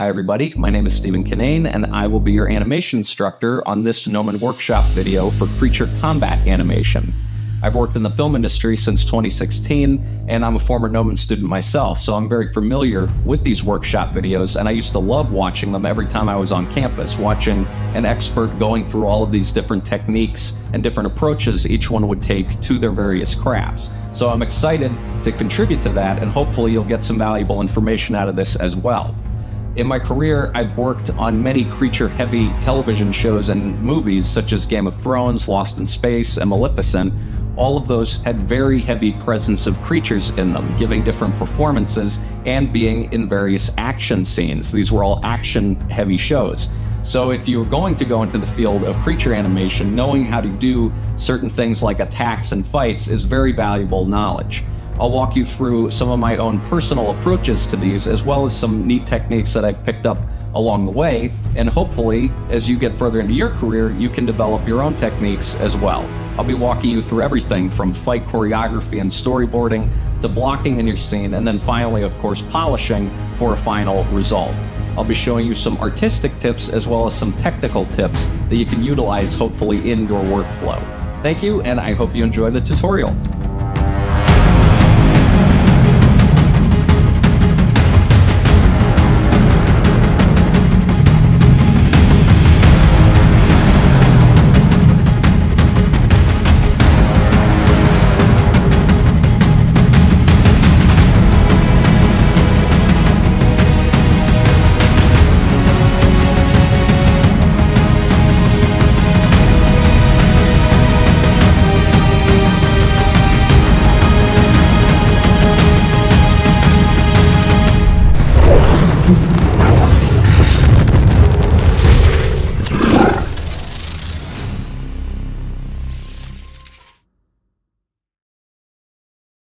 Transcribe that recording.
Hi everybody, my name is Stephen Cunnane, and I will be your animation instructor on this Gnomon workshop video for creature combat animation. I've worked in the film industry since 2016, and I'm a former Gnomon student myself, so I'm very familiar with these workshop videos, and I used to love watching them every time I was on campus, watching an expert going through all of these different techniques and different approaches each one would take to their various crafts. So I'm excited to contribute to that, and hopefully you'll get some valuable information out of this as well. In my career, I've worked on many creature-heavy television shows and movies such as Game of Thrones, Lost in Space, and Maleficent. All of those had very heavy presence of creatures in them, giving different performances and being in various action scenes. These were all action-heavy shows. So if you're going to go into the field of creature animation, knowing how to do certain things like attacks and fights is very valuable knowledge. I'll walk you through some of my own personal approaches to these, as well as some neat techniques that I've picked up along the way, and hopefully, as you get further into your career, you can develop your own techniques as well. I'll be walking you through everything from fight choreography and storyboarding to blocking in your scene, and then finally, of course, polishing for a final result. I'll be showing you some artistic tips as well as some technical tips that you can utilize, hopefully, in your workflow. Thank you, and I hope you enjoy the tutorial.